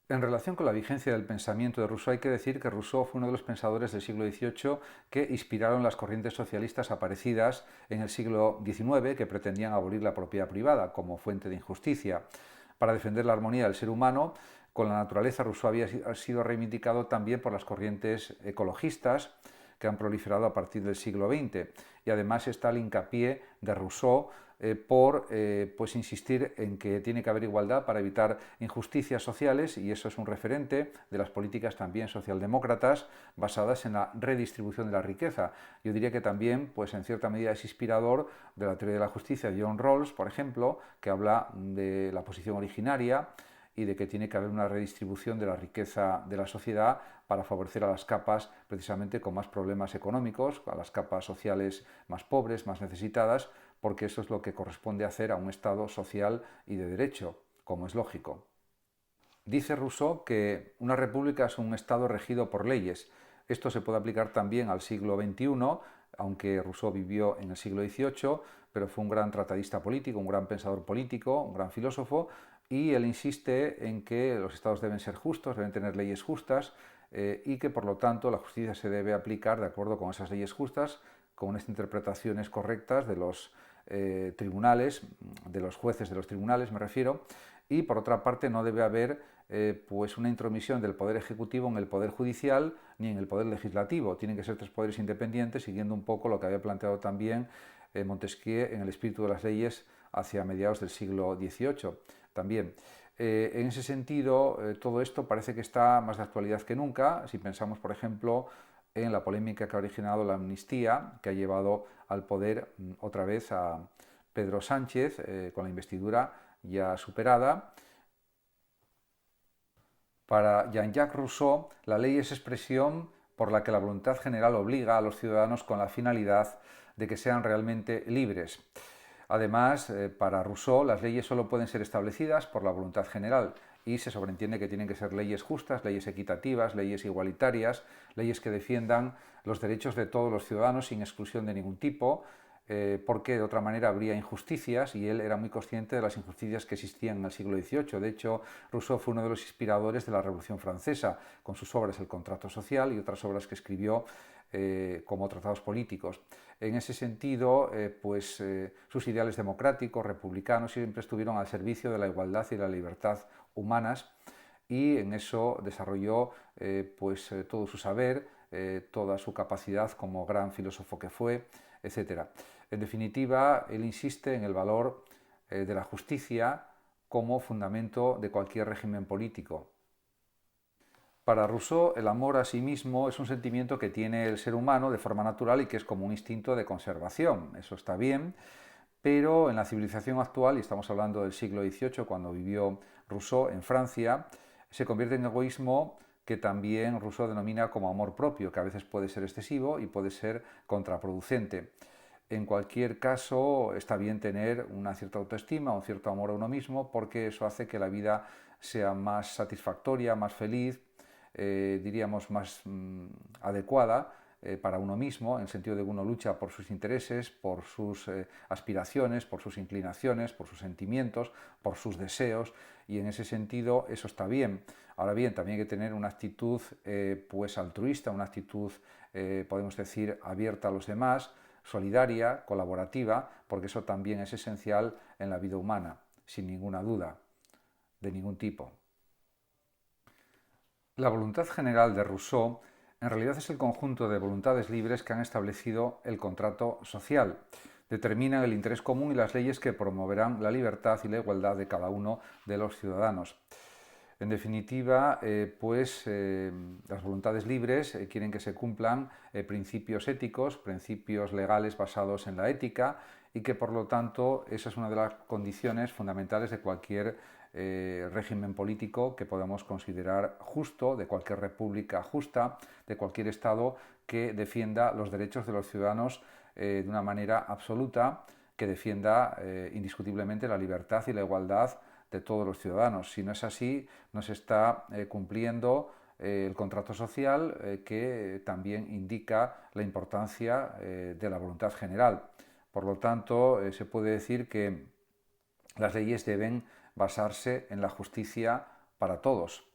En relación con la vigencia del pensamiento de Rousseau, hay que decir que Rousseau fue uno de los pensadores del siglo XVIII que inspiraron las corrientes socialistas aparecidas en el siglo XIX, que pretendían abolir la propiedad privada como fuente de injusticia. Para defender la armonía del ser humano con la naturaleza, Rousseau había sido reivindicado también por las corrientes ecologistas que han proliferado a partir del siglo XX. Y además está el hincapié de Rousseau por pues insistir en que tiene que haber igualdad para evitar injusticias sociales, y eso es un referente de las políticas también socialdemócratas basadas en la redistribución de la riqueza. Yo diría que también, pues en cierta medida, es inspirador de la teoría de la justicia de John Rawls, por ejemplo, que habla de la posición originaria y de que tiene que haber una redistribución de la riqueza de la sociedad para favorecer a las capas precisamente con más problemas económicos, a las capas sociales más pobres, más necesitadas, porque eso es lo que corresponde hacer a un Estado social y de derecho, como es lógico. Dice Rousseau que una república es un Estado regido por leyes. Esto se puede aplicar también al siglo XXI, aunque Rousseau vivió en el siglo XVIII, pero fue un gran tratadista político, un gran pensador político, un gran filósofo, y él insiste en que los estados deben ser justos, deben tener leyes justas, y que por lo tanto la justicia se debe aplicar de acuerdo con esas leyes justas, con unas interpretaciones correctas de los tribunales, de los jueces de los tribunales me refiero, y por otra parte no debe haber pues una intromisión del poder ejecutivo en el poder judicial ni en el poder legislativo. Tienen que ser tres poderes independientes, siguiendo un poco lo que había planteado también Montesquieu en el espíritu de las leyes hacia mediados del siglo XVIII. También en ese sentido, todo esto parece que está más de actualidad que nunca, si pensamos, por ejemplo, en la polémica que ha originado la amnistía, que ha llevado al poder otra vez a Pedro Sánchez, con la investidura ya superada. Para Jean-Jacques Rousseau, la ley es expresión por la que la voluntad general obliga a los ciudadanos con la finalidad de que sean realmente libres. Además, para Rousseau, las leyes solo pueden ser establecidas por la voluntad general y se sobreentiende que tienen que ser leyes justas, leyes equitativas, leyes igualitarias, leyes que defiendan los derechos de todos los ciudadanos sin exclusión de ningún tipo, porque de otra manera habría injusticias, y él era muy consciente de las injusticias que existían en el siglo XVIII. De hecho, Rousseau fue uno de los inspiradores de la Revolución Francesa, con sus obras El contrato social y otras obras que escribió como tratados políticos. En ese sentido, sus ideales democráticos, republicanos, siempre estuvieron al servicio de la igualdad y la libertad humanas, y en eso desarrolló todo su saber, toda su capacidad como gran filósofo que fue, etc. En definitiva, él insiste en el valor de la justicia como fundamento de cualquier régimen político. Para Rousseau, el amor a sí mismo es un sentimiento que tiene el ser humano de forma natural y que es como un instinto de conservación. Eso está bien, pero en la civilización actual, y estamos hablando del siglo XVIII, cuando vivió Rousseau en Francia, se convierte en egoísmo que también Rousseau denomina como amor propio, que a veces puede ser excesivo y puede ser contraproducente. En cualquier caso, está bien tener una cierta autoestima, un cierto amor a uno mismo, porque eso hace que la vida sea más satisfactoria, más feliz, diríamos más adecuada para uno mismo, en el sentido de que uno lucha por sus intereses, por sus aspiraciones, por sus inclinaciones, por sus sentimientos, por sus deseos, y en ese sentido eso está bien. Ahora bien, también hay que tener una actitud pues altruista, una actitud, podemos decir, abierta a los demás, solidaria, colaborativa, porque eso también es esencial en la vida humana, sin ninguna duda, de ningún tipo. La voluntad general de Rousseau en realidad es el conjunto de voluntades libres que han establecido el contrato social. Determinan el interés común y las leyes que promoverán la libertad y la igualdad de cada uno de los ciudadanos. En definitiva, las voluntades libres quieren que se cumplan principios éticos, principios legales basados en la ética, y que por lo tanto esa es una de las condiciones fundamentales de cualquier régimen político que podamos considerar justo, de cualquier república justa, de cualquier Estado que defienda los derechos de los ciudadanos de una manera absoluta, que defienda indiscutiblemente la libertad y la igualdad de todos los ciudadanos. Si no es así, no se está cumpliendo el contrato social, que también indica la importancia de la voluntad general. Por lo tanto, se puede decir que las leyes deben basarse en la justicia para todos.